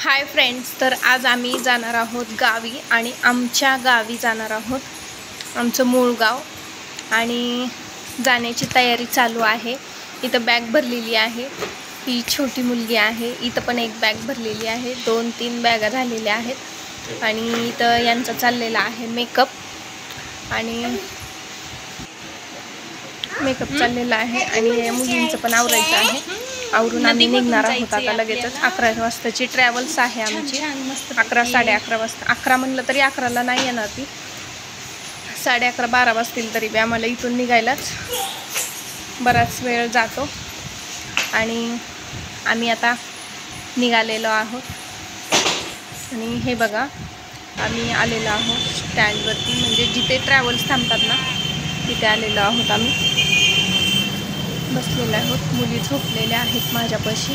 Hi friends, तर आज आम्ही जाणार आहोत गावी आणि आमच्या गावी जाणार आहोत, आमचं मूळ गाव. आणि जाण्याची तयारी चालू आहे. इथं बॅग भरलेली आहे, ही छोटी मुलगी आहे. इथं पण एक बॅग भरलेली आहे, 2-3 बॅगा झालेल्या आहेत. आणि इथं यांचा चाललेला आहे मेकअप चाललेला आहे. आणि मुलींचं पण आवरायचं आहे. आवरून आम्ही निघणार आहोत आता लगेचच. 11 वाजताची ट्रॅव्हल्स आहे आमची. 11-11:30 वाजता. 11 म्हणलं तरी 11ला नाही येणार ती. 11:30-12 वाजतील तरी बी आम्हाला इथून निघायलाच बराच वेळ जातो. आणि आम्ही आता निघालेलो आहोत. आणि हे बघा, आम्ही आलेलो आहोत स्टँडवरती, म्हणजे जिथे ट्रॅव्हल्स थांबतात ना तिथे आलेलो आहोत. आम्ही बसलेले आहोत. मुली झोपलेल्या आहेत माझ्यापाशी.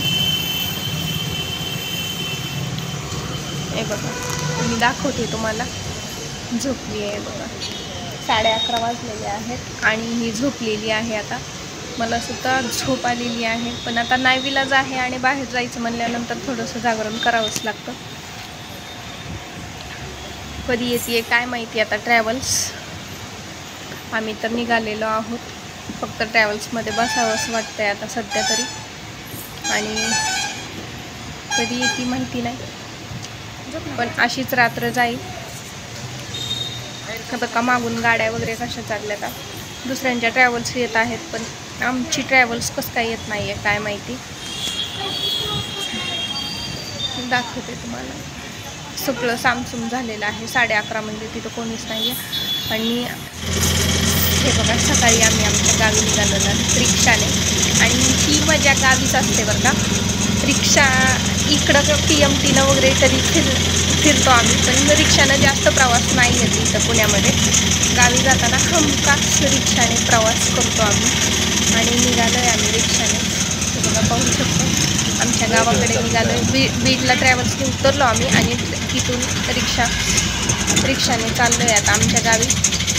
हे बघा, मी दाखवते तुम्हाला. झोपली आहे बघा. 11:30 वाजलेले आहेत आणि ही झोपलेली आहे. आता मला सुद्धा झोप आलेली आहे, पण आता नाईविलाज आहे आणि बाहेर जायचं म्हणल्यानंतर थोडंसं जागरण करावंच लागतं. कधी येते काय माहिती आता ट्रॅव्हल्स. आम्ही तर निघालेलो आहोत. फक्त ट्रॅव्हल्समध्ये बसावंच वाटतंय आता सध्या तरी. आणि कधी येते माहिती नाही, पण अशीच रात्र जाईल. बघा मागून गाड्या वगैरे कशा चालल्यात. दुसऱ्यांच्या ट्रॅव्हल्स येत आहेत, पण आमची ट्रॅव्हल्स कसं काय येत नाही आहे काय माहिती. दाखवते तुम्हाला. सगळं सामसूम झालेलं आहे. 11:30 म्हणजे तिथं कोणीच नाही आहे. आणि हे बघा, सकाळी आम्ही आमच्या गावी निघालेलो रिक्षाने. आणि ही मजा गावीच असते बरं का. रिक्षा इकडं PMTनं वगैरे कधी फिरतो आम्ही, पण रिक्षानं जास्त प्रवास नाही येत इथं पुण्यामध्ये. गावी जाताना हमखास रिक्षाने प्रवास करतो आम्ही. आणि निघालो आहे आम्ही रिक्षाने. हे बघा, पाहू शकतो आमच्या गावाकडे निघालो आहे. बीडला ट्रॅव्हल्सने उतरलो आम्ही आणि तिथून रिक्षाने चाललो आहे आता आमच्या गावी.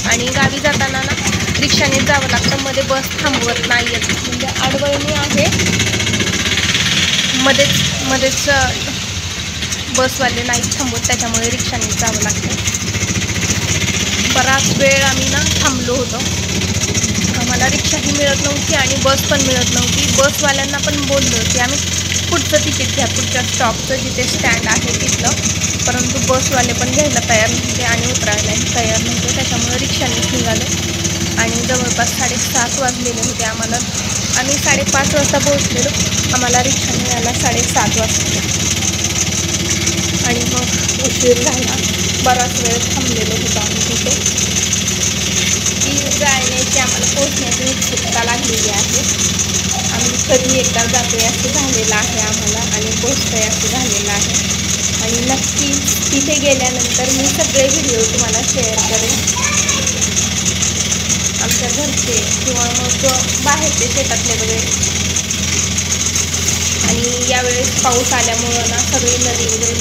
आणि गावी जाताना ना रिक्षाने जावं लागतं, मध्ये बस थांबवत नाही आहेत. म्हणजे अडवळणी आहे, मध्येच बसवाले नाही थांबवत, त्याच्यामुळे रिक्षाने जावं लागतं. बराच वेळ आम्ही ना थांबलो होतो. आम्हाला रिक्षाही मिळत नव्हती आणि बस पण मिळत नव्हती. बसवाल्यांना पण बोललो की आम्ही पुढचं तिकीट घ्या, पुढच्या स्टॉपचं जिथे स्टँड आहे तिथलं. परंतु बसवाले पण घ्यायला तयार नव्हते आणि उतरायलाही तयार नव्हते. त्याच्यामुळे रिक्षानेच निघालो. आणि जवळपास 7:30 वाजलेले होते आम्हाला. आम्ही 5:30 वाजता पोहोचलेलो. आम्हाला रिक्षा मिळायला 7:30 वाजता. आणि मग उशीर झाला. बराच वेळ थांबलेलो होतो आम्ही तिथे. ती जाण्याची आम्हाला पोहोचण्याची उत्सुकता लागलेली आहे. आम्ही कधी एकदा जातोय असं झालेलं आहे आम्हाला, आणि पोहोचतोय असं झालेलं आहे. आणि नक्की तिथे गेल्यानंतर मी सगळे व्हिडिओ तुम्हाला शेअर करेन, आमच्या घरचे किंवा मग बाहेरचे शेतातले वगैरे. आणि यावेळेस पाऊस आल्यामुळं ना सगळी नदी वगैरे